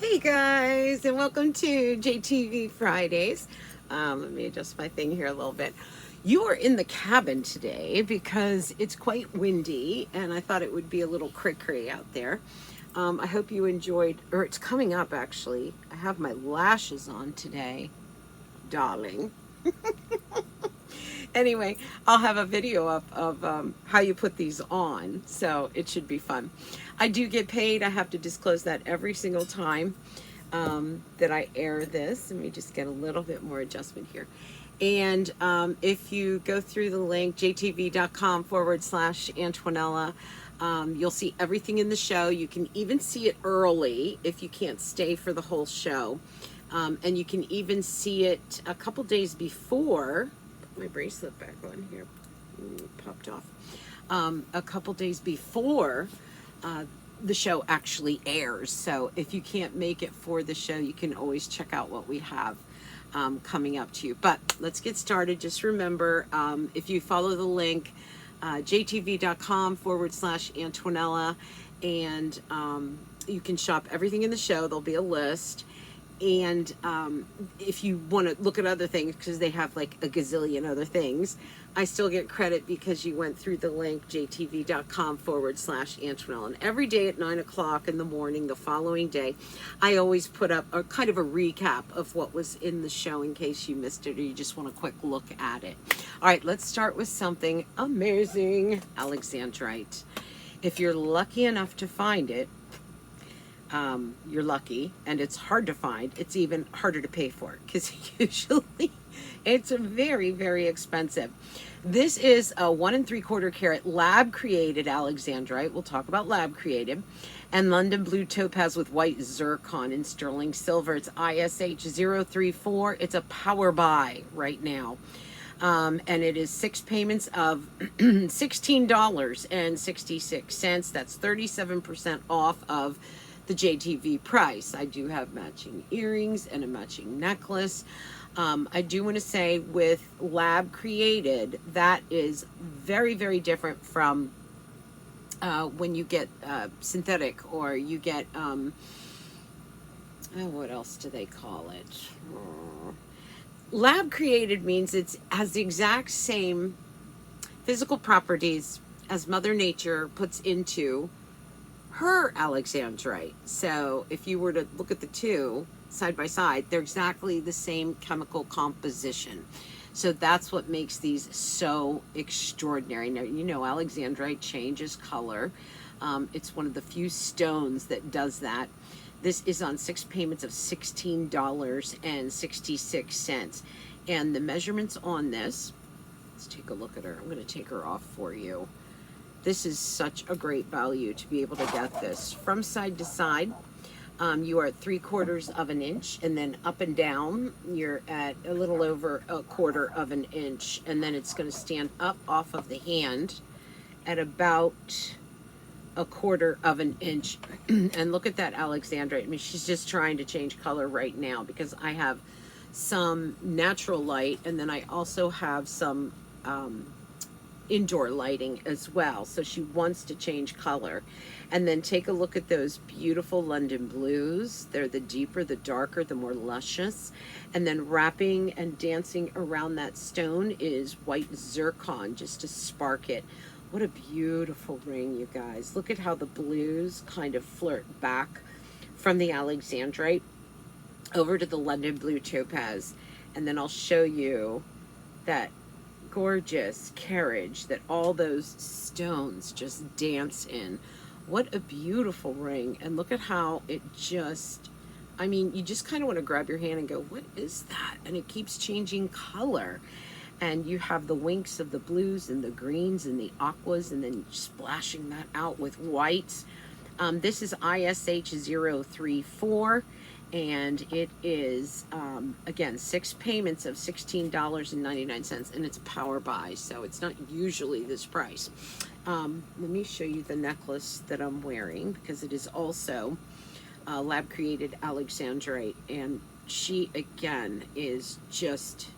Hey guys, and welcome to JTV Fridays. Let me adjust my thing here a little bit. You are in the cabin today because it's quite windy, and I thought it would be a little cray-cray out there. I hope you enjoyed, or it's coming up actually. I have my lashes on today, darling. Anyway, I'll have a video up of how you put these on, so it should be fun. I do get paid. I have to disclose that every single time that I air this. Let me just get a little bit more adjustment here. And if you go through the link, jtv.com/Antonella, you'll see everything in the show. You can even see it early if you can't stay for the whole show. And you can even see it a couple days before. My bracelet back on here. Popped off. A couple days before the show actually airs. So if you can't make it for the show, you can always check out what we have coming up to you. But let's get started. Just remember, if you follow the link, jtv.com/Antonella, and you can shop everything in the show. There'll be a list. And if you want to look at other things, because they have like a gazillion other things, I still get credit because you went through the link, jtv.com/Antonella. And every day at 9 o'clock in the morning, the following day, I always put up a kind of a recap of what was in the show in case you missed it or you just want a quick look at it. All right, let's start with something amazing, alexandrite. If you're lucky enough to find it, you're lucky, and it's hard to find. It's even harder to pay for because usually it's very, very expensive. This is a 1 3/4 carat lab created alexandrite. We'll talk about lab created, and London blue topaz with white zircon and sterling silver. It's ISH 034. It's a power buy right now. And it is 6 payments of $16.66. That's 37% off of the JTV price. I do have matching earrings and a matching necklace. I do want to say with lab created, that is very, very different from when you get synthetic, or you get, what else do they call it? Lab created means it has the exact same physical properties as Mother Nature puts into her alexandrite. So if you were to look at the two side by side, they're exactly the same chemical composition. So that's what makes these so extraordinary. Now, you know, alexandrite changes color. It's one of the few stones that does that. This is on 6 payments of $16.66. And the measurements on this, let's take a look at her. I'm going to take her off for you. This is such a great value to be able to get this. From side to side, you are at 3/4 of an inch, and then up and down, you're at a little over 1/4 of an inch, and then it's going to stand up off of the hand at about 1/4 of an inch. And look at that alexandrite. I mean, she's just trying to change color right now because I have some natural light, and then I also have some indoor lighting as well. So she wants to change color. And then take a look at those beautiful London blues. They're the deeper, the darker, the more luscious. And then wrapping and dancing around that stone is white zircon, just to spark it. What a beautiful ring, you guys. Look at how the blues kind of flirt back from the alexandrite over to the London blue topaz. And then I'll show you that gorgeous carriage that all those stones just dance in. What a beautiful ring. And look at how it just, I mean, you just kind of want to grab your hand and go, what is that? And it keeps changing color. And you have the winks of the blues and the greens and the aquas, and then splashing that out with whites. This is ISH 034. And it is, again, 6 payments of $16.99, and it's a power buy, so it's not usually this price. Let me show you the necklace that I'm wearing, because it is also lab-created alexandrite, and she, again, is just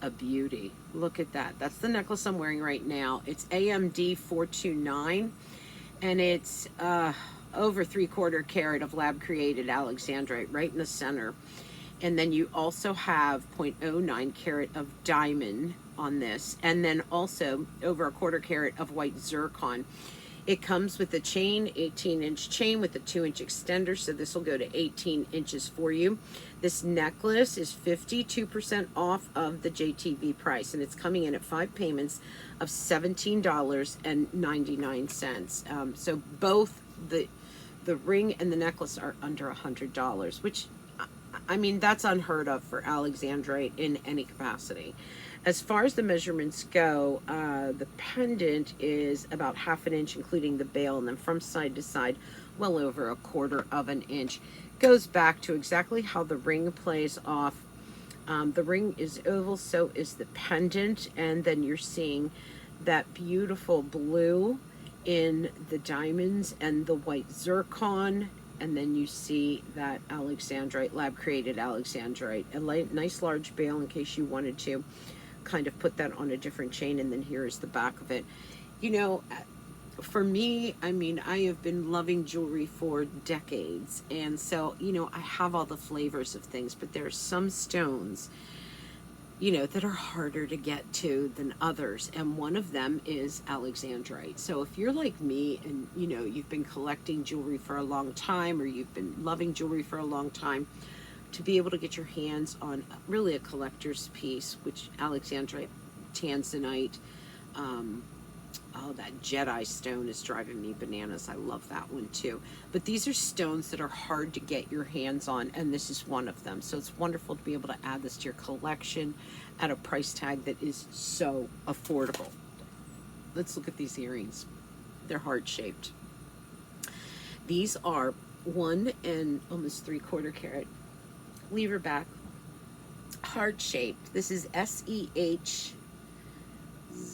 a beauty. Look at that. That's the necklace I'm wearing right now. It's AMD 429, and it's over 3/4 carat of lab created alexandrite right in the center. And then you also have 0.09 carat of diamond on this, and then also over 1/4 carat of white zircon. It comes with a chain, 18-inch chain with a 2-inch extender, so this will go to 18 inches for you. This necklace is 52% off of the JTV price, and it's coming in at 5 payments of $17.99. So both the ring and the necklace are under $100, which, I mean, that's unheard of for alexandrite in any capacity. As far as the measurements go, the pendant is about 1/2 inch, including the bail, and then from side to side, well over 1/4 inch. Goes back to exactly how the ring plays off. The ring is oval, so is the pendant, and then you're seeing that beautiful blue in the diamonds and the white zircon. And then you see that alexandrite, lab created alexandrite, a nice large bail in case you wanted to kind of put that on a different chain. And then here is the back of it. You know, for me, I mean, I have been loving jewelry for decades, and so, you know, I have all the flavors of things, but there are some stones, you know, that are harder to get to than others, and one of them is alexandrite. So if you're like me and, you know, you've been collecting jewelry for a long time, or you've been loving jewelry for a long time, to be able to get your hands on really a collector's piece, which alexandrite, tanzanite, oh, that Jedi stone is driving me bananas. I love that one too. But these are stones that are hard to get your hands on, and this is one of them. So it's wonderful to be able to add this to your collection at a price tag that is so affordable. Let's look at these earrings. They're heart-shaped. These are 1 and almost 3/4 carat lever back, heart-shaped. This is SEH,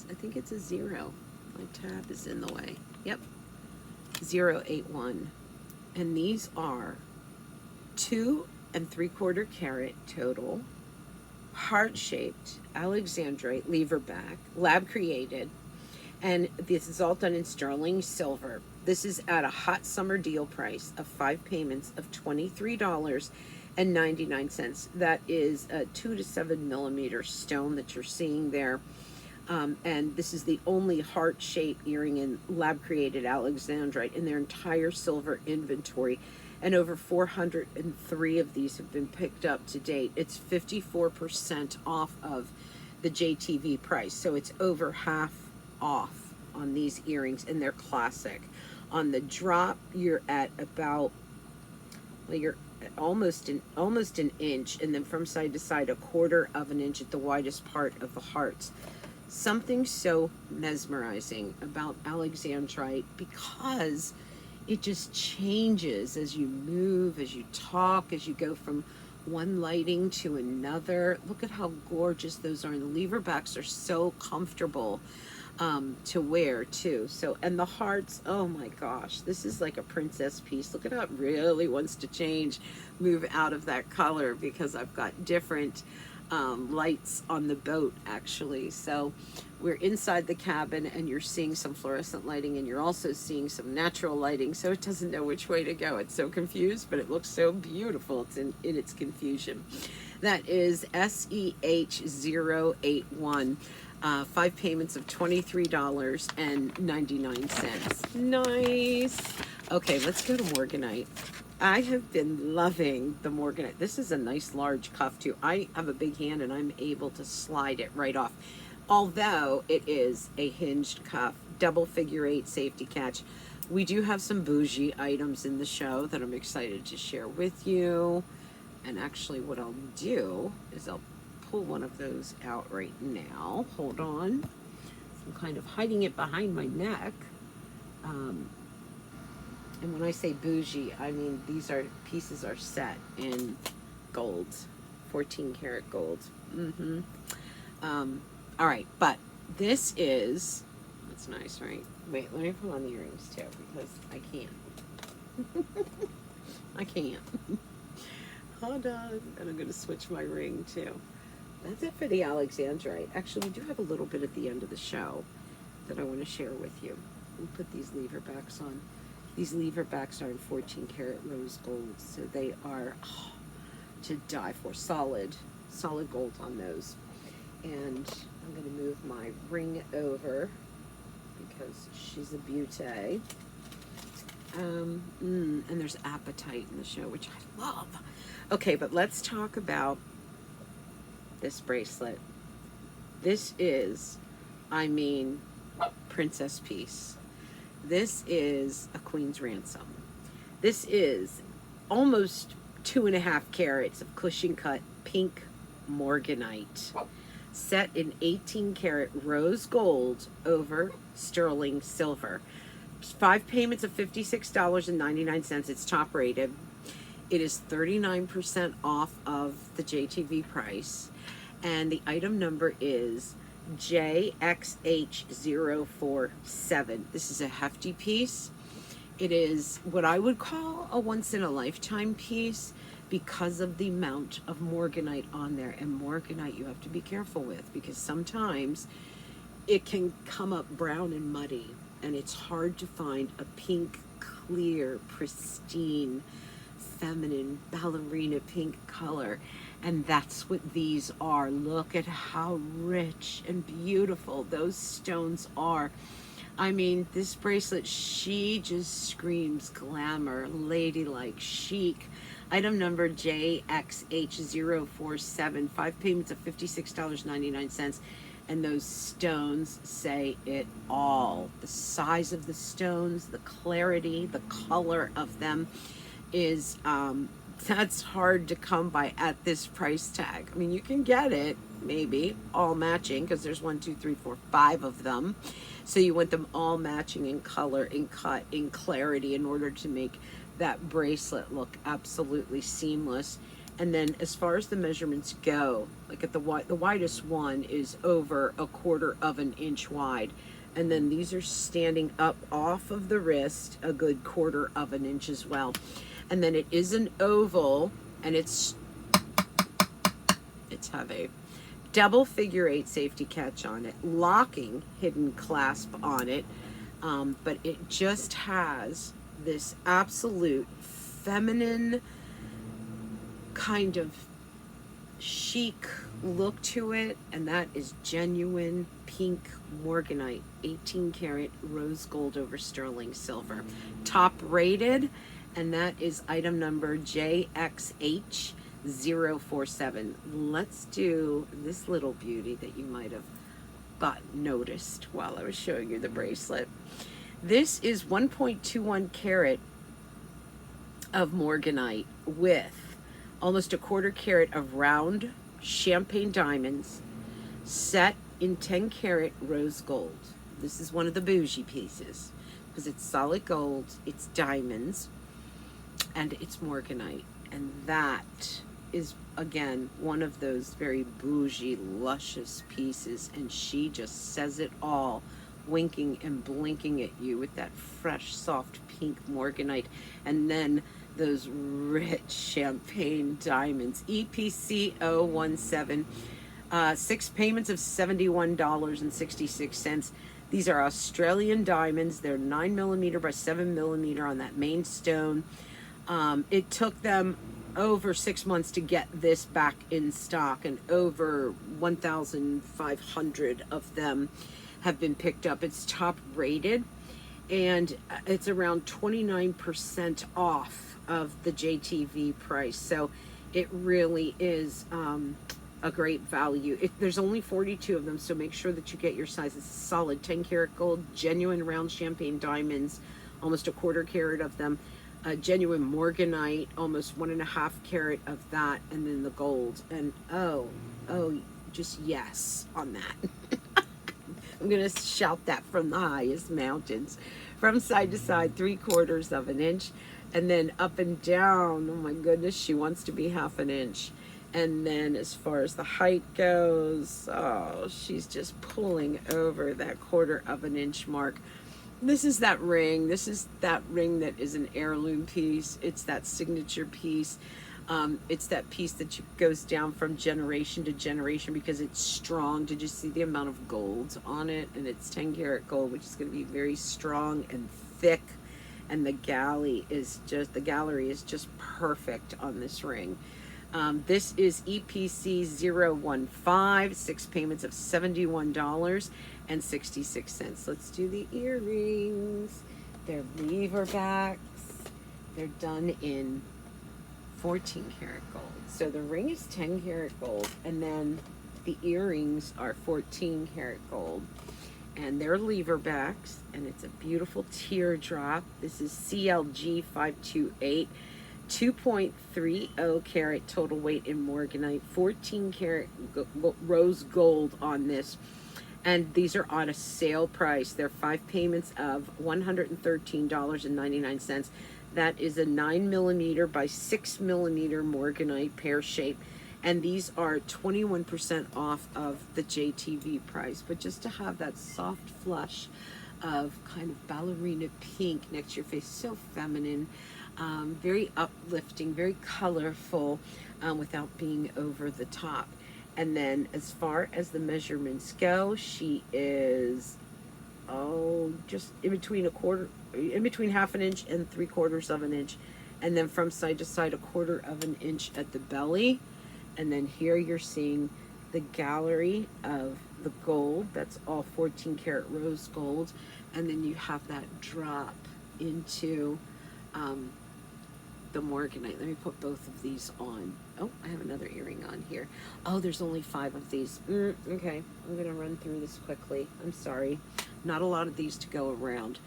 I think it's a 0. My tab is in the way. Yep, 081. And these are 2 and 3/4 carat total, heart-shaped alexandrite lever back, lab created, and this is all done in sterling silver. This is at a hot summer deal price of 5 payments of $23.99. That is a 2 to 7 millimeter stone that you're seeing there. And this is the only heart-shaped earring in lab-created alexandrite in their entire silver inventory, and over 403 of these have been picked up to date. It's 54% off of the JTV price, so it's over half off on these earrings, and they're classic. On the drop, you're at about, well, you're at almost an inch, and then from side to side, 1/4 inch at the widest part of the hearts. Something so mesmerizing about alexandrite, because it just changes as you move, as you talk, as you go from one lighting to another. Look at how gorgeous those are, and the lever backs are so comfortable to wear too. So, and the hearts, oh my gosh, this is like a princess piece. Look at how it really wants to change, move out of that color, because I've got different lights on the boat actually. So we're inside the cabin, and you're seeing some fluorescent lighting, and you're also seeing some natural lighting, so it doesn't know which way to go. It's so confused, but it looks so beautiful. It's in its confusion. That is SEH081. 5 payments of $23.99. Nice. Okay, let's go to Morganite. I have been loving the Morganite. This is a nice large cuff too. I have a big hand, and I'm able to slide it right off. Although it is a hinged cuff, double figure 8 safety catch. We do have some bougie items in the show that I'm excited to share with you. And actually what I'll do is I'll pull one of those out right now. Hold on. I'm kind of hiding it behind my neck. And when I say bougie, I mean these are pieces are set in gold, 14 karat gold. All right, but this is, that's nice, right? Wait, let me put on the earrings too, because I can't. I can't. Hold on, and I'm going to switch my ring too. That's it for the alexandrite. Actually, we do have a little bit at the end of the show that I want to share with you. We'll put these lever backs on. These lever backs are in 14 karat rose gold, so they are to die for. Solid gold on those. And I'm going to move my ring over because she's a beauty. And there's apatite in the show, which I love. Okay, but let's talk about this bracelet. This is, I mean, princess piece. This is a queen's ransom. This is almost 2.5 carats of cushion cut pink Morganite, set in 18 karat rose gold over sterling silver. 5 payments of $56.99. It's top rated. It is 39% off of the JTV price, and the item number is JXH047. This is a hefty piece. It is what I would call a once-in-a-lifetime piece because of the amount of Morganite on there. And Morganite you have to be careful with because sometimes it can come up brown and muddy, and it's hard to find a pink, clear, pristine, feminine, ballerina pink color. And that's what these are. Look at how rich and beautiful those stones are. I mean, this bracelet, she just screams glamour, ladylike, chic. Item number JXH047, 5 payments of $56.99. And those stones say it all. The size of the stones, the clarity, the color of them is, that's hard to come by at this price tag. I mean, you can get it, maybe, all matching, because there's 1, 2, 3, 4, 5 of them. So you want them all matching in color, in cut, in clarity in order to make that bracelet look absolutely seamless. And then as far as the measurements go, like at the widest one is over 1/4 of an inch wide. And then these are standing up off of the wrist a good 1/4 of an inch as well. And then it is an oval, and it's heavy. Double figure 8 safety catch on it, locking hidden clasp on it, but it just has this absolute feminine kind of chic look to it, and that is genuine pink Morganite, 18 karat rose gold over sterling silver, top rated, and that is item number JXH047. Let's do this little beauty that you might have got noticed while I was showing you the bracelet. This is 1.21 karat of Morganite with almost 1/4 carat of round champagne diamonds set in 10 karat rose gold. This is one of the bougie pieces because it's solid gold, it's diamonds, and it's Morganite. And that is, again, one of those very bougie, luscious pieces. And she just says it all, winking and blinking at you with that fresh, soft pink Morganite. And then those rich champagne diamonds. EPC017. 6 payments of $71.66. These are Australian diamonds. They're 9mm by 7mm on that main stone. It took them over 6 months to get this back in stock, and over 1,500 of them have been picked up. It's top rated, and it's around 29% off of the JTV price. So it really is a great value. There's only 42 of them, so make sure that you get your size. It's solid 10 karat gold, genuine round champagne diamonds, almost 1/4 carat of them. Genuine Morganite, almost 1.5 carat of that, and then the gold. And oh, just yes on that. I'm gonna shout that from the highest mountains. From side to side, 3/4 of an inch, and then up and down. Oh my goodness, she wants to be 1/2 inch. And then as far as the height goes, oh, she's just pulling over that 1/4 of an inch mark. This is that ring. This is that ring that is an heirloom piece. It's that signature piece. It's that piece that goes down from generation to generation because it's strong. Did you see the amount of gold on it? And it's 10 karat gold, which is going to be very strong and thick and the gallery is just perfect on this ring. This is EPC 015, 6 payments of $71.66. Let's do the earrings. They're lever backs. They're done in 14 karat gold. So the ring is 10 karat gold, and then the earrings are 14 karat gold. And they're lever backs, and it's a beautiful teardrop. This is CLG 528. 2.30 carat total weight in Morganite, 14 karat rose gold on this. And these are on a sale price. They're 5 payments of $113.99. That is a 9mm by 6mm Morganite pear shape. And these are 21% off of the JTV price. But just to have that soft flush of kind of ballerina pink next to your face, so feminine. Very uplifting, very colorful, without being over the top. And then as far as the measurements go, she is just in between half an inch and 3/4 of an inch, and then from side to side 1/4 of an inch at the belly. And then here you're seeing the gallery of the gold. That's all 14 karat rose gold, and then you have that drop into the Morganite. Let me put both of these on. Oh, I have another earring on here. Oh, there's only 5 of these. Okay, I'm gonna run through this quickly. I'm sorry. Not a lot of these to go around.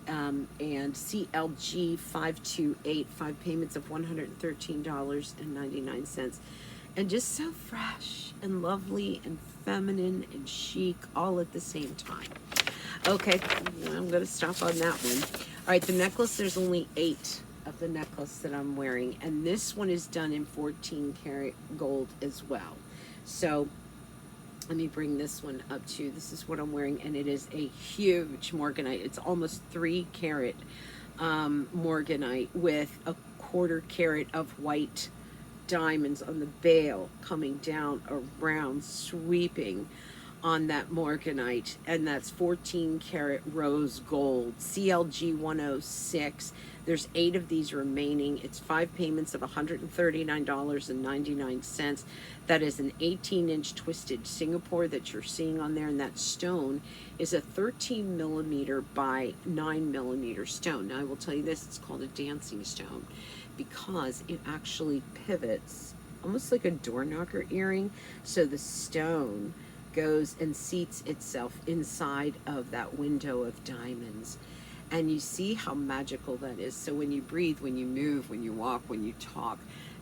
And CLG 528, 5 payments of $113.99. And just so fresh and lovely and feminine and chic all at the same time. Okay, I'm gonna stop on that one. All right, the necklace, there's only 8 of the necklace that I'm wearing, and this one is done in 14 karat gold as well. So let me bring this one up to, this is what I'm wearing, and it is a huge Morganite. It's almost 3 karat Morganite with 1/4 carat of white diamonds on the bail coming down around, sweeping on that Morganite, and that's 14 karat rose gold, CLG 106. There's 8 of these remaining. It's 5 payments of $139.99. That is an 18-inch twisted Singapore that you're seeing on there, and that stone is a 13mm by 9mm stone. Now I will tell you this, it's called a dancing stone because it actually pivots almost like a door knocker earring, so the stone goes and seats itself inside of that window of diamonds. And you see how magical that is. So when you breathe, when you move, when you walk, when you talk,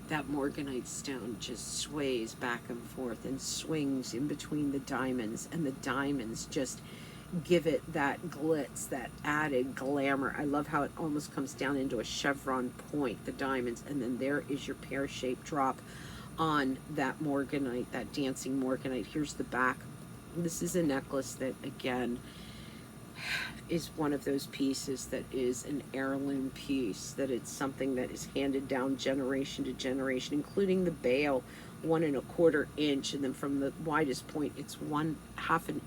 that Morganite stone just sways back and forth and swings in between the diamonds, and the diamonds just give it that glitz, that added glamour. I love how it almost comes down into a chevron point, the diamonds, and then there is your pear-shaped drop on that Morganite, that dancing Morganite. Here's the back. This is a necklace that, again, is one of those pieces that is an heirloom piece, that it's something that is handed down generation to generation, including the bail, 1 1/4 inch, and then from the widest point, it's half an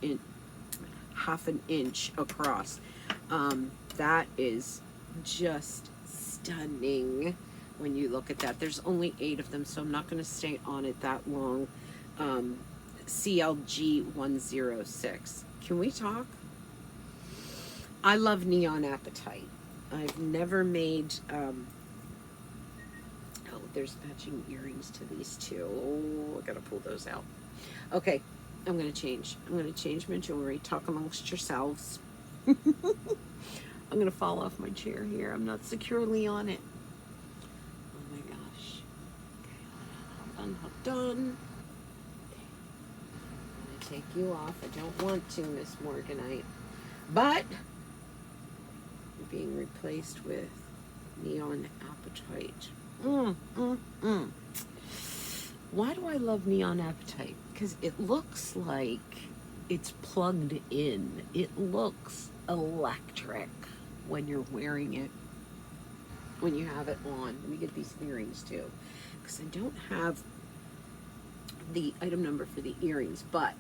inch across. That is just stunning when you look at that. There's only 8 of them, so I'm not going to stay on it that long. CLG 106. Can we talk? I love neon apatite. I've never made, oh, there's matching earrings to these too. Oh, I gotta pull those out. Okay, I'm gonna change my jewelry. Talk amongst yourselves. I'm gonna fall off my chair here. I'm not securely on it. Oh my gosh. Okay, hold on. Okay. I'm gonna take you off. I don't want to, Miss Morganite. But being replaced with neon apatite. Why do I love neon apatite? Because it looks like it's plugged in. It looks electric when you're wearing it, when you have it on. Let me get these earrings too, because I don't have the item number for the earrings, but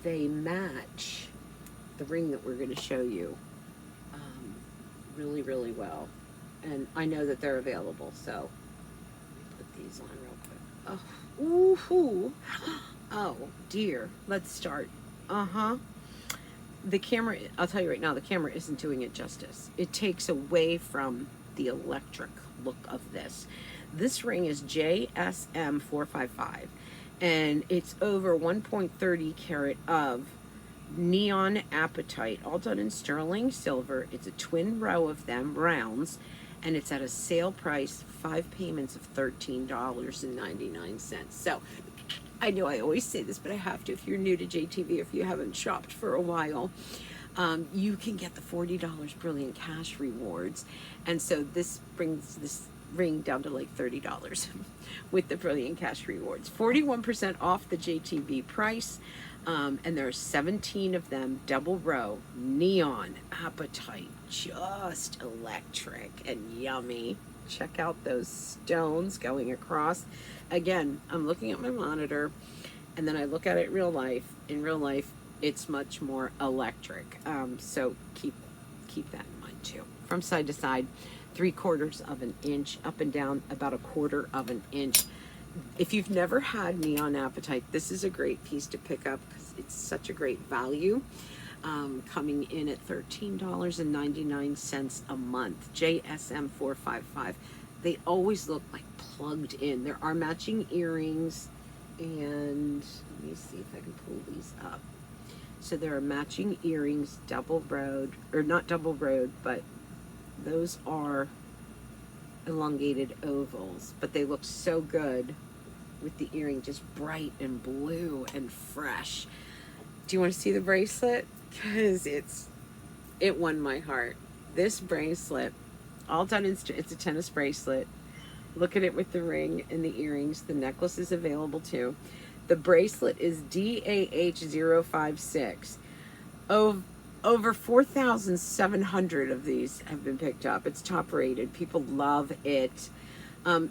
they match the ring that we're going to show you. really, really well. And I know that they're available, so put these on real quick. Oh, ooh, oh dear. Let's start. Uh-huh. The camera, I'll tell you right now, the camera isn't doing it justice. It takes away from the electric look of this. This ring is JSM 455, and it's over 1.30 carat of neon apatite, all done in sterling silver. It's a twin row of them, rounds, and it's at a sale price, 5 payments of $13.99. So I know I always say this, but I have to. If you're new to JTV, if you haven't shopped for a while, you can get the $40 Brilliant Cash rewards. And so this brings this ring down to like $30 with the Brilliant Cash rewards. 41% off the JTV price. And there are 17 of them, double row, neon, apatite, just electric and yummy. Check out those stones going across. Again, I'm looking at my monitor, and then I look at it in real life. In real life, it's much more electric. So keep that in mind too. From side to side, 3/4 of an inch, up and down about 1/4 of an inch. If you've never had neon apatite, this is a great piece to pick up because it's such a great value. Coming in at $13.99 a month. JSM 455. They always look like plugged in. There are matching earrings, and let me see if I can pull these up. So there are matching earrings, double rowed, or not double rowed, but those are elongated ovals, but they look so good with the earring, just bright and blue and fresh. Do you want to see the bracelet? Because it won my heart. This bracelet, all done in, it's a tennis bracelet. Look at it with the ring and the earrings. The necklace is available too. The bracelet is DAH056. Over 4,700 of these have been picked up. It's top rated. People love it.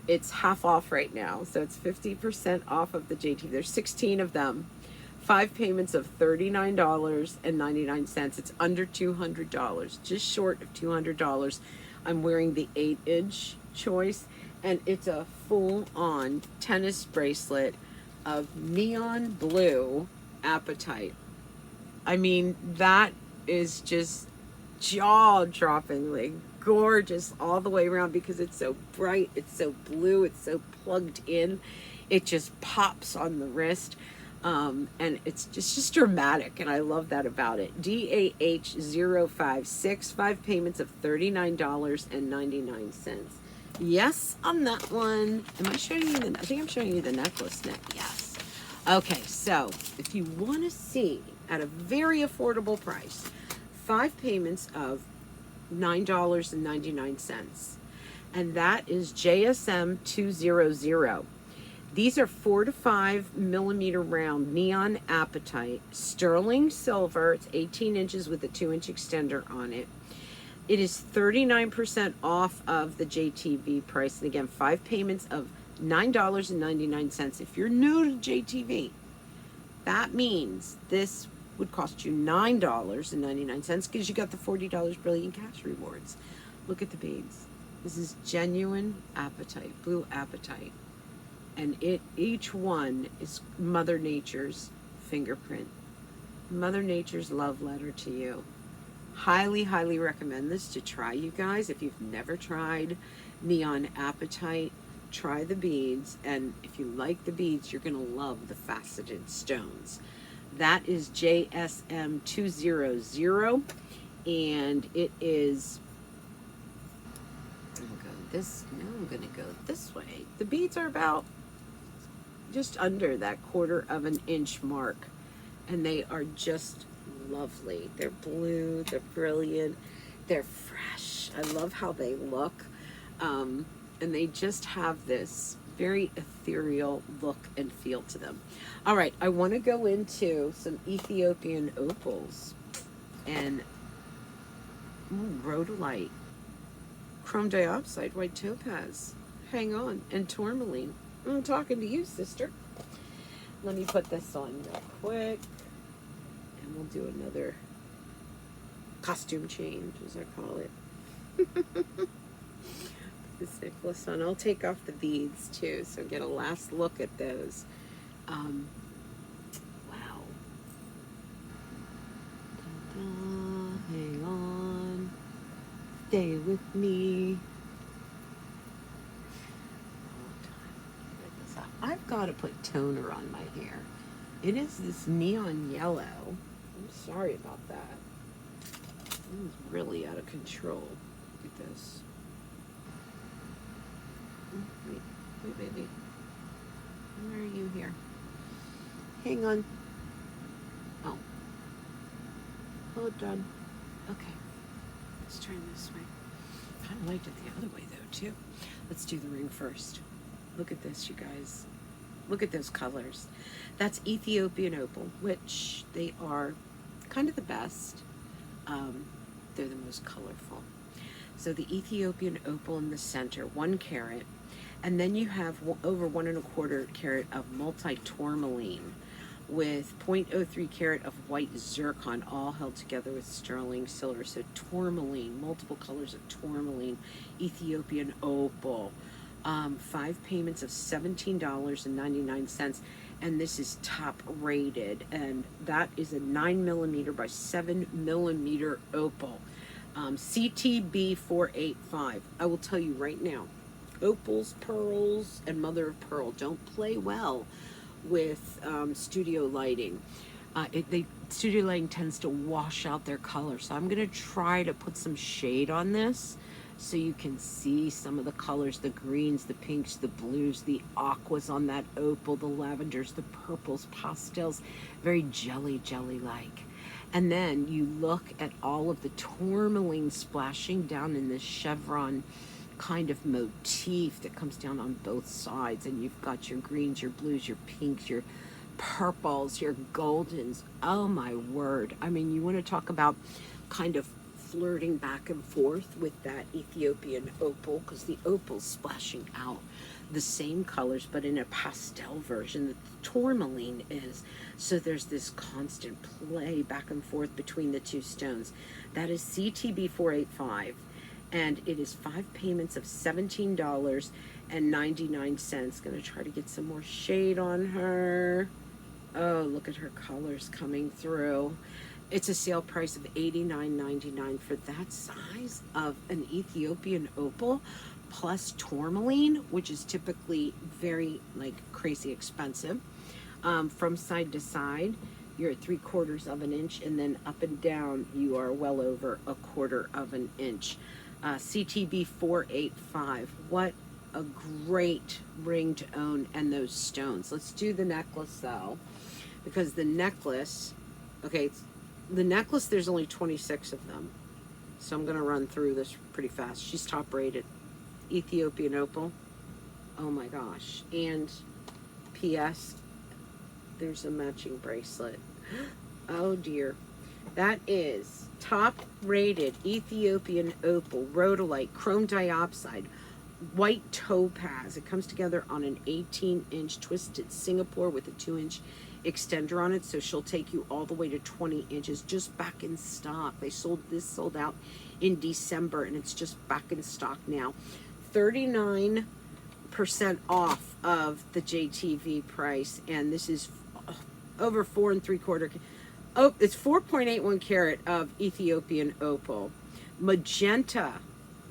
It's half off right now, so it's 50% off of the JTV. There's 16 of them. 5 payments of $39.99. It's under $200, just short of $200. I'm wearing the 8-inch choice, and it's a full-on tennis bracelet of neon blue apatite. I mean, that is just jaw-droppingly gorgeous all the way around because it's so bright, it's so blue, it's so plugged in. It just pops on the wrist. And it's just dramatic, and I love that about it. DAH056, 5 payments of $39.99. Yes, on that one. Am I showing you I think I'm showing you the necklace net. Yes. Okay, so if you want to see at a very affordable price, 5 payments of $9.99, and that is JSM 200. These are 4 to 5 millimeter round neon apatite, sterling silver. It's 18 inches with a 2-inch extender on it. It is 39% off of the JTV price. And again, 5 payments of $9.99. If you're new to JTV, that means this would cost you $9.99 because you got the $40 Brilliant Cash rewards. Look at the beads. This is genuine apatite, blue apatite. And each one is Mother Nature's fingerprint. Mother Nature's love letter to you. Highly, highly recommend this to try, you guys. If you've never tried neon apatite, try the beads. And if you like the beads, you're going to love the faceted stones. That is JSM 200. And it is... I'm going to go this way. The beads are about just under that 1/4 of an inch mark, and they are just lovely. They're blue, they're brilliant, they're fresh. I love how they look, and they just have this very ethereal look and feel to them. All right, I want to go into some Ethiopian opals and rhodolite, chrome diopside, white topaz, hang on, and tourmaline. I'm talking to you, sister. Let me put this on real quick, and we'll do another costume change, as I call it. This necklace on. I'll take off the beads too, so get a last look at those. Wow. Da-da, hang on. Stay with me. I've got to put toner on my hair. It is this neon yellow. I'm sorry about that. It's really out of control. Look at this. Wait, baby. Where are you here? Hang on. Oh. Hold on. Okay. Let's turn this way. Kind of liked it the other way though too. Let's do the ring first. Look at this, you guys. Look at those colors. That's Ethiopian opal, which they are kind of the best. They're the most colorful. So the Ethiopian opal in the center, 1 carat, and then you have over 1 1/4 carat of multi-tourmaline with 0.03 carat of white zircon, all held together with sterling silver. So tourmaline, multiple colors of tourmaline, Ethiopian opal. 5 payments of $17.99, and this is top rated, and that is a 9mm by 7mm opal. CTB 485. I will tell you right now, opals, pearls, and mother of pearl don't play well with studio lighting. Studio lighting tends to wash out their color, so I'm going to try to put some shade on this so you can see some of the colors, the greens, the pinks, the blues, the aquas on that opal, the lavenders, the purples, pastels, very jelly-like. And then you look at all of the tourmaline splashing down in this chevron kind of motif that comes down on both sides, and you've got your greens, your blues, your pinks, your purples, your goldens. Oh my word. I mean, you want to talk about kind of flirting back and forth with that Ethiopian opal, because the opal's splashing out the same colors but in a pastel version that the tourmaline is. So there's this constant play back and forth between the two stones. That is CTB 485, and it is 5 payments of $17.99. Gonna try to get some more shade on her. Oh, look at her colors coming through. It's a sale price of $89.99 for that size of an Ethiopian opal plus tourmaline, which is typically very crazy expensive. From side to side, you're at 3/4 of an inch, and then up and down you are well over 1/4 of an inch. CTB 485. What a great ring to own, and those stones. Let's do the necklace though, because the necklace, okay, the necklace, there's only 26 of them. So I'm going to run through this pretty fast. She's top rated. Ethiopian opal. Oh my gosh. And P.S. there's a matching bracelet. Oh dear. That is top rated Ethiopian opal, rhodolite, chrome diopside, white topaz. It comes together on an 18-inch twisted Singapore with a 2-inch extender on it, so she'll take you all the way to 20 inches, just back in stock. This sold out in December, and it's just back in stock now. 39% off of the JTV price, and this is over 4 3/4. Oh, it's 4.81 carat of Ethiopian opal. Magenta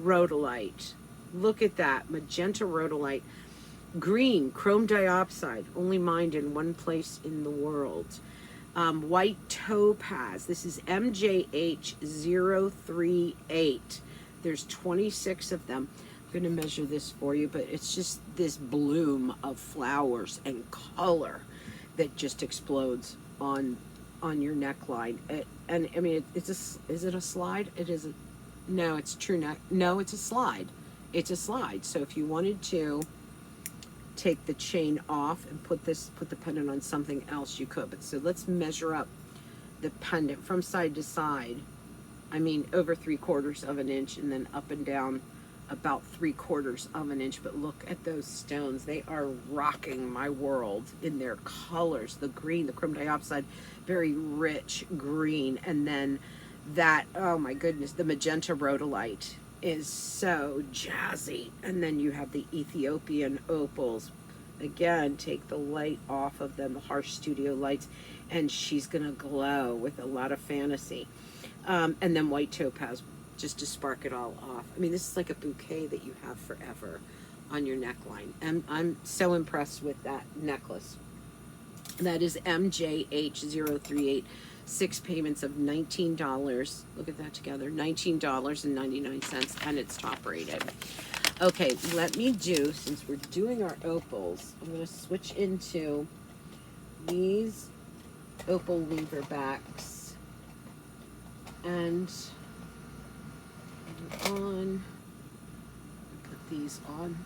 rhodolite. Look at that, magenta rhodolite. Green, chrome diopside, only mined in one place in the world. White topaz, this is MJH038. There's 26 of them. I'm going to measure this for you, but it's just this bloom of flowers and color that just explodes on your neckline. And I mean, is it a slide? It is a, no, it's true neck. No, it's a slide. It's a slide. So if you wanted to take the chain off and put the pendant on something else, you could. But so let's measure up the pendant from side to side. I mean, over 3/4 of an inch, and then up and down about 3/4 of an inch. But look at those stones. They are rocking my world in their colors. The green, the chrome diopside, very rich green. And then that, oh my goodness, the magenta rhodolite. is so jazzy. And then you have the Ethiopian opals. Again, take the light off of them, the harsh studio lights, and she's gonna glow with a lot of fantasy. And then white topaz, just to spark it all off. I mean, this is like a bouquet that you have forever on your neckline. And I'm so impressed with that necklace. That is MJH038, 6 payments of $19. Look at that together, $19.99, and it's top rated. Okay, let me do, since we're doing our opals, I'm going to switch into these opal lever backs. And on, put these on.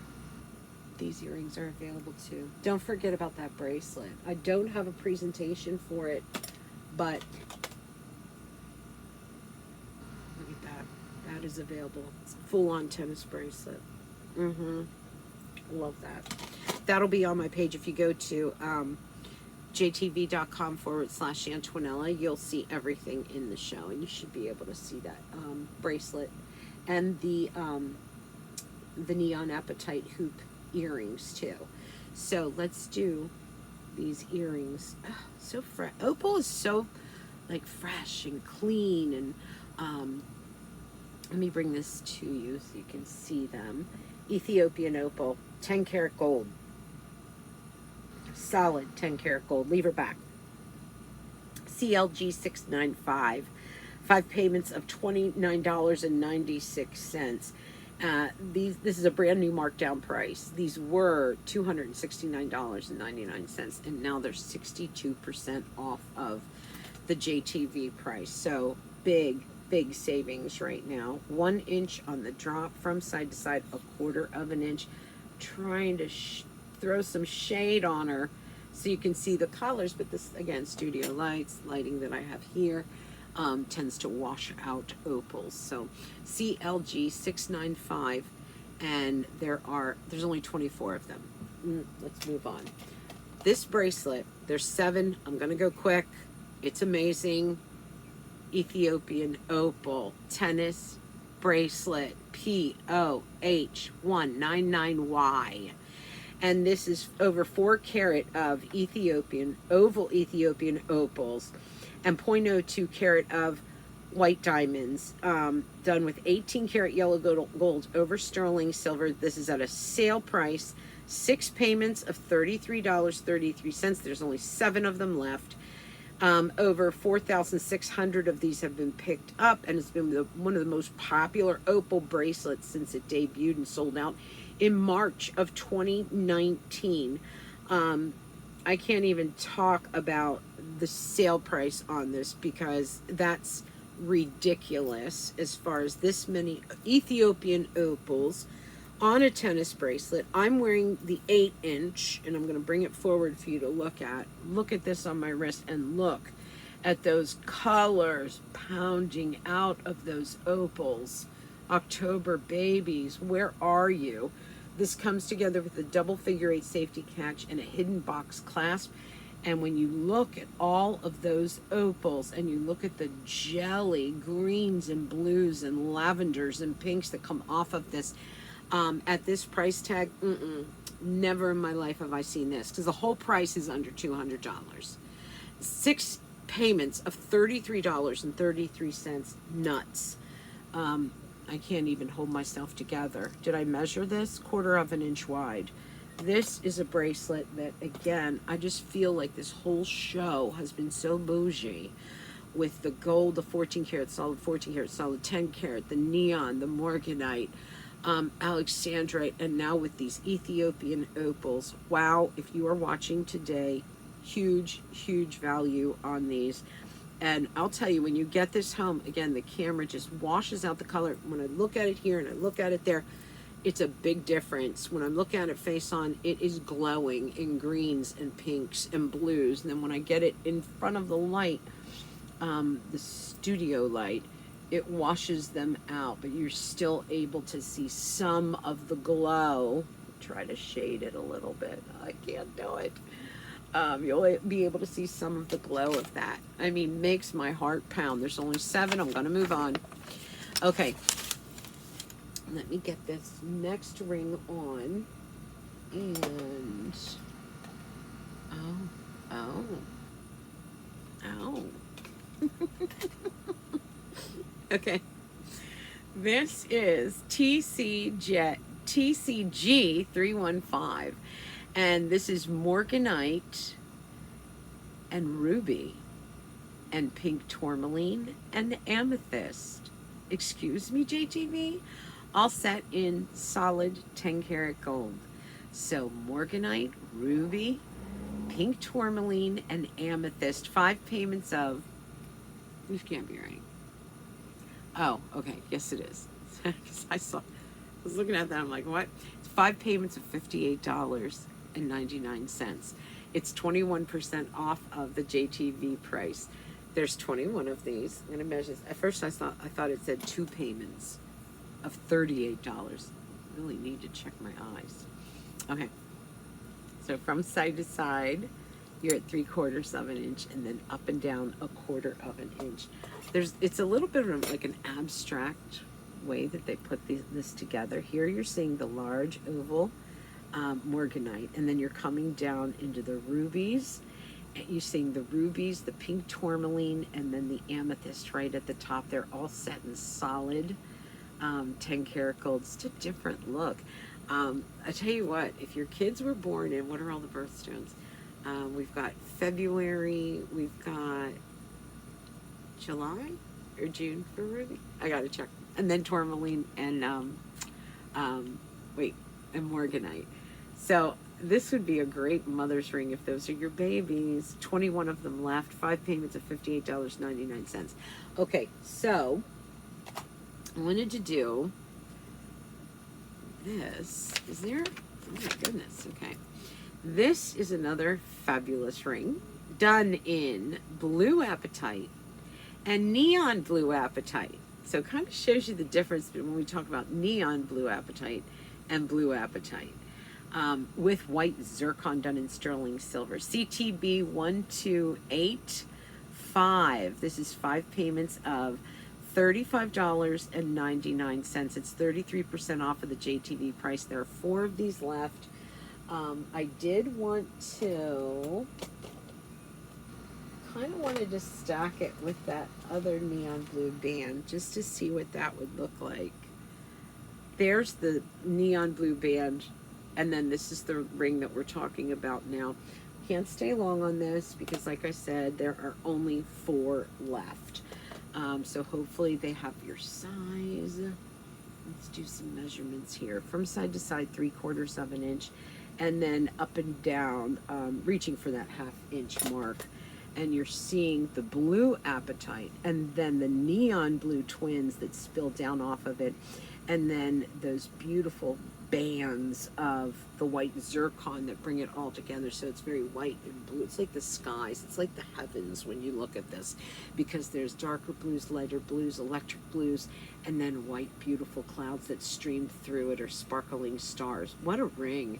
These earrings are available too. Don't forget about that bracelet. I don't have a presentation for it, but look at that. That is available. It's a full-on tennis bracelet. Love that. That'll be on my page. If you go to jtv.com/Antonella, you'll see everything in the show, and you should be able to see that bracelet and the neon apatite hoop earrings too. So let's do these earrings. Oh, so fresh. Opal is so like fresh and clean, and let me bring this to you so you can see them. Ethiopian opal, 10 karat gold, solid 10 karat gold, lever back, CLG 695, 5 payments of $29.96. This is a brand new markdown price. These were $269.99, and now they're 62% off of the JTV price. So big savings right now. 1 inch on the drop from side to side, 1/4 of an inch. Trying to throw some shade on her so you can see the colors, but this, again, studio lights, lighting that I have here, tends to wash out opals. So CLG 695, and there's only 24 of them. Let's move on. This bracelet, there's 7. I'm gonna go quick. It's amazing. Ethiopian opal tennis bracelet, POH199Y. And this is over 4 karat of oval Ethiopian opals, and 0.02 karat of white diamonds, done with 18 karat yellow gold over sterling silver. This is at a sale price, 6 payments of $33.33. There's only 7 of them left. Over 4,600 of these have been picked up, and it's been one of the most popular opal bracelets since it debuted and sold out in March of 2019. I can't even talk about the sale price on this because that's ridiculous as far as this many Ethiopian opals on a tennis bracelet. I'm wearing the 8-inch, and I'm going to bring it forward for you to look at. Look at this on my wrist, and look at those colors pounding out of those opals. October babies, where are you? This comes together with a double figure 8 safety catch and a hidden box clasp. And when you look at all of those opals, and you look at the jelly greens and blues and lavenders and pinks that come off of this, at this price tag, never in my life have I seen this, because the whole price is under $200. 6 payments of $33.33. Nuts. I can't even hold myself together. Did I measure this? 1/4 of an inch wide. This is a bracelet that, again, I just feel like this whole show has been so bougie with the gold, the 14 karat solid, 14 karat solid, 10 karat, the neon, the morganite, alexandrite, and now with these Ethiopian opals. Wow, if you are watching today, huge value on these. And I'll tell you, when you get this home, again, the camera just washes out the color. When I look at it here and I look at it there, it's a big difference. When I'm looking at it face on, it is glowing in greens and pinks and blues. And then when I get it in front of the light, the studio light, it washes them out, but you're still able to see some of the glow. Try to shade it a little bit. I can't do it. You'll be able to see some of the glow of that. I mean, makes my heart pound. There's only 7. I'm going to move on. Okay. Let me get this next ring on. And, oh, okay. This is TCG 315. And this is Morganite and ruby and pink tourmaline and amethyst. Excuse me, JTV? All set in solid 10 karat gold. So Morganite, ruby, pink tourmaline, and amethyst. 5 payments of, this can't be right. Oh, okay, yes it is. I was looking at that, I'm like, what? It's 5 payments of $58.99. It's 21% off of the JTV price. There's 21 of these. I'm gonna measure this. At first I thought it said 2 payments of $38. I really need to check my eyes. Okay, so from side to side, you're at 3/4 of an inch, and then up and down 1/4 of an inch. It's a little bit of like an abstract way that they put this together. Here you're seeing the large oval Morganite, and then you're coming down into the rubies. You're seeing the rubies, the pink tourmaline, and then the amethyst right at the top. They're all set in solid 10 karat gold. It's a different look. I tell you what, if your kids were born in, what are all the birthstones? We've got February, we've got July or June for ruby. I gotta check. And then tourmaline and and Morganite. So this would be a great mother's ring if those are your babies. 21 of them left. 5 payments of $58.99. Okay, so I wanted to do this. Is there? Oh my goodness. Okay. This is another fabulous ring done in blue apatite and neon blue apatite. So it kind of shows you the difference when we talk about neon blue apatite and blue apatite. With white zircon done in sterling silver. CTB 1285. This is 5 payments of $35.99. It's 33% off of the JTV price. There are 4 of these left. I did want to kind of wanted to stack it with that other neon blue band just to see what that would look like. There's the neon blue band, and then this is the ring that we're talking about now. Can't stay long on this because, like I said, there are only 4 left. So hopefully they have your size. Let's do some measurements here. From side to side, 3/4 of an inch, and then up and down, reaching for that 1/2 inch mark. And you're seeing the blue apatite and then the neon blue twins that spill down off of it, and then those beautiful bands of the white zircon that bring it all together. So it's very white and blue. It's like the skies. It's like the heavens when you look at this, because there's darker blues, lighter blues, electric blues, and then white beautiful clouds that stream through it, or sparkling stars. What a ring.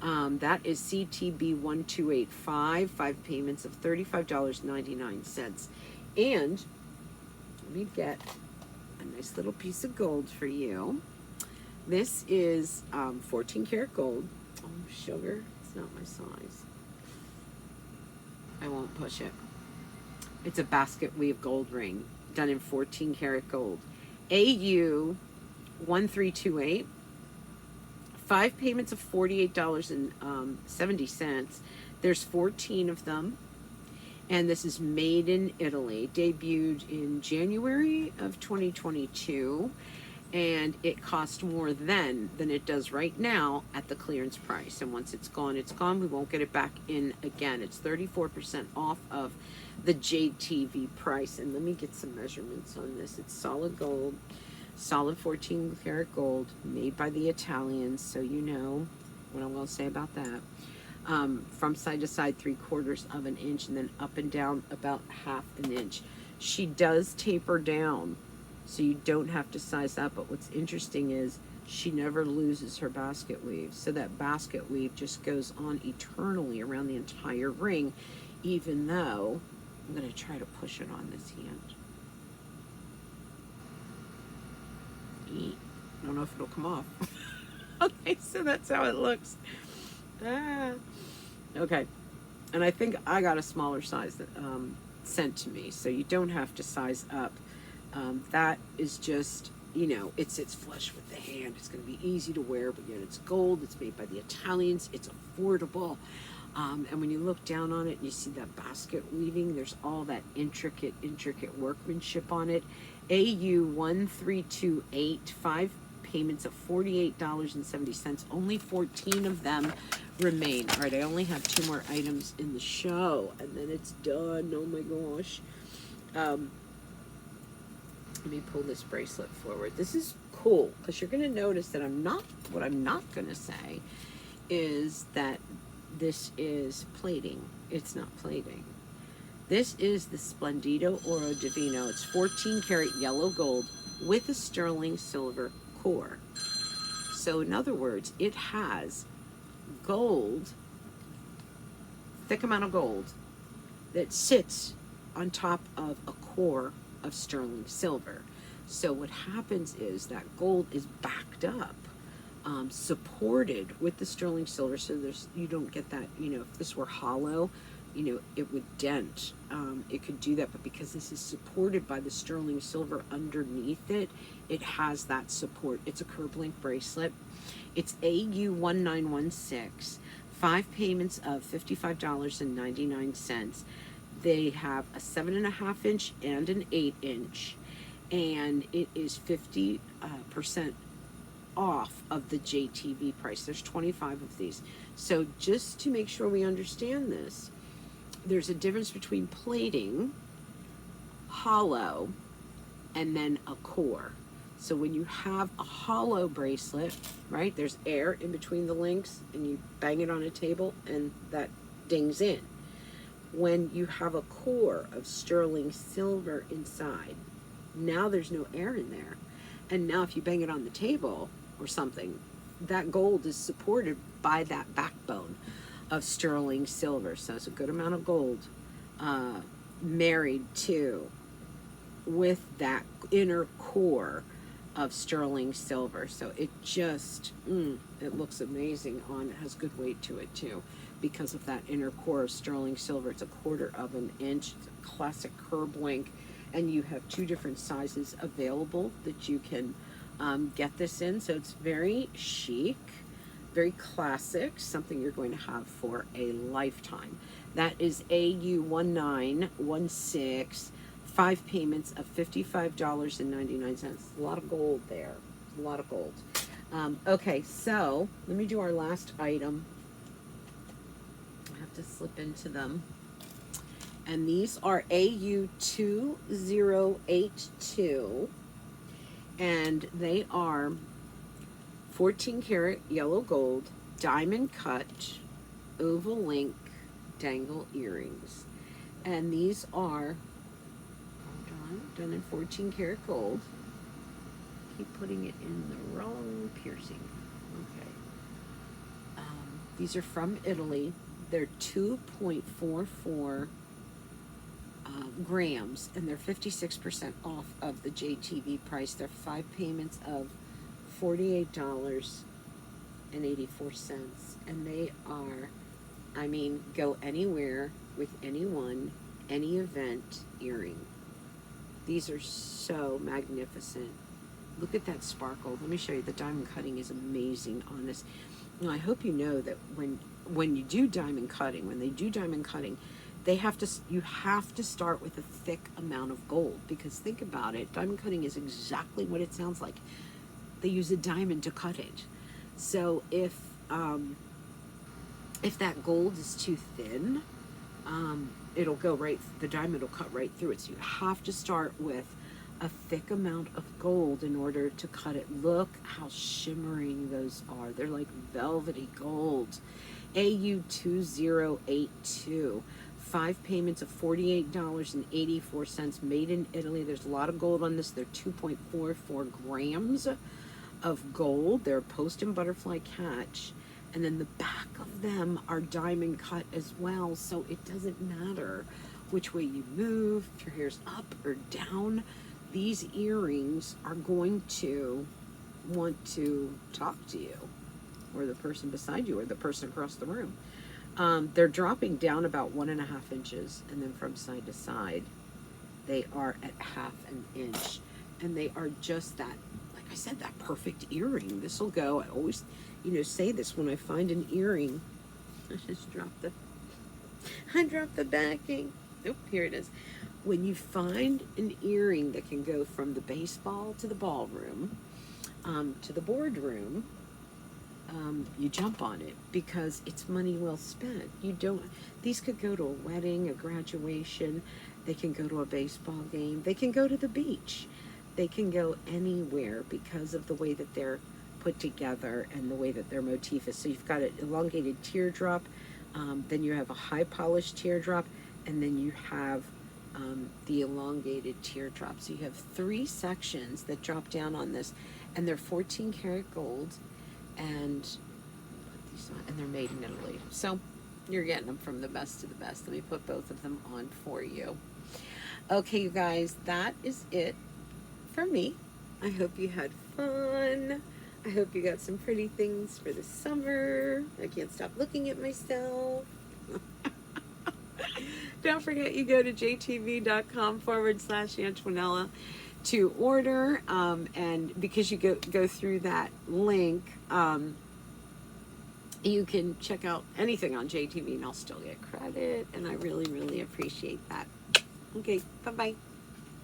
That is CTB 1285, 5 payments of $35.99. And let me get a nice little piece of gold for you. This is 14 karat gold. Oh, sugar, it's not my size. I won't push it. It's a basket weave gold ring done in 14 karat gold. AU 1328. 5 payments of $48.70. There's 14 of them. And this is made in Italy. Debuted in January of 2022. And it cost more then than it does right now at the clearance price. And once it's gone, it's gone. We won't get it back in again. It's 34% off of the JTV price. And let me get some measurements on this. It's solid gold. Solid 14 karat gold, made by the Italians, so you know what I'm going to say about that. From side to side, 3/4 of an inch, and then up and down about 1/2 an inch. She does taper down, so you don't have to size up, but what's interesting is she never loses her basket weave. So that basket weave just goes on eternally around the entire ring, even though I'm going to try to push it on this hand. I don't know if it'll come off. Okay, so that's how it looks. Okay, and I think I got a smaller size that sent to me, so you don't have to size up. That is just, you know, it sits flush with the hand. It's going to be easy to wear, but yet it's gold. It's made by the Italians. It's affordable. And when you look down on it and you see that basket weaving, there's all that intricate workmanship on it. AU1328, 5 payments of $48.70. Only 14 of them remain. All right, I only have 2 more items in the show, and then it's done. Oh my gosh. Let me pull this bracelet forward. This is cool because you're going to notice that what I'm not going to say is that this is plating. It's not plating. This is the Splendido Oro Divino. It's 14 karat yellow gold with a sterling silver core. So in other words, it has gold, thick amount of gold that sits on top of a core of sterling silver. So what happens is that gold is backed up, supported with the sterling silver, so you don't get that, you know, if this were hollow, you know, it would dent. It could do that, but because this is supported by the sterling silver underneath it, it has that support. It's a curb link bracelet. It's AU1916, 5 payments of $55.99. They have a 7.5 inch and an 8 inch, and it is 50% off of the JTV price. There's 25 of these. So just to make sure we understand this, there's a difference between plating, hollow, and then a core. So when you have a hollow bracelet, right, there's air in between the links, and you bang it on a table, and that dings in. When you have a core of sterling silver inside, now there's no air in there. And now if you bang it on the table or something, that gold is supported by that backbone of sterling silver. So it's a good amount of gold married to with that inner core of sterling silver. So it just, it looks amazing on, it has good weight to it too, because of that inner core of sterling silver. It's a 1/4 of an inch. It's a classic curb link, and you have 2 different sizes available that you can get this in. So it's very chic, very classic, something you're going to have for a lifetime. That is AU1916, 5 payments of $55.99. A lot of gold there, a lot of gold. Okay, so let me do our last item. I have to slip into them. And these are AU2082, and they are 14 karat yellow gold, diamond cut, oval link, dangle earrings. And these are done in 14 karat gold. Keep putting it in the wrong piercing. Okay. These are from Italy. They're 2.44 grams, and they're 56% off of the JTV price. They're 5 payments of $48.84, and they are, I mean, go anywhere with anyone, any event earring. These are so magnificent. Look at that sparkle. Let me show you. The diamond cutting is amazing on this. Now, I hope you know that when you do diamond cutting, when they do diamond cutting, you have to start with a thick amount of gold, because think about it, diamond cutting is exactly what it sounds like. They use a diamond to cut it. So if that gold is too thin, it'll go right, the diamond will cut right through it. So you have to start with a thick amount of gold in order to cut it. Look how shimmering those are. They're like velvety gold. AU2082, 5 payments of $48.84, made in Italy. There's a lot of gold on this. They're 2.44 grams of gold. They're a post and butterfly catch. And then the back of them are diamond cut as well. So it doesn't matter which way you move, if your hair's up or down. These earrings are going to want to talk to you, or the person beside you, or the person across the room. They're dropping down about 1.5 inches, and then from side to side, they are at 1/2 inch, and they are just that, like I said, that perfect earring. This will go. I always, say this when I find an earring. I just dropped the backing. Oh, here it is. When you find an earring that can go from the baseball to the ballroom, to the boardroom, you jump on it, because it's money well spent. These could go to a wedding, a graduation, they can go to a baseball game, they can go to the beach, they can go anywhere because of the way that they're put together and the way that their motif is. So you've got an elongated teardrop, then you have a high polished teardrop, and then you have the elongated teardrop. So you have 3 sections that drop down on this, and they're 14 karat gold, and they're made in Italy. So you're getting them from the best to the best. Let me put both of them on for you. Okay, you guys, that is it for me. I hope you had fun. I hope you got some pretty things for the summer. I can't stop looking at myself. Don't forget, you go to jtv.com/Antonella to order, and because you go through that link, you can check out anything on JTV, and I'll still get credit, and I really, really appreciate that. Okay, bye-bye.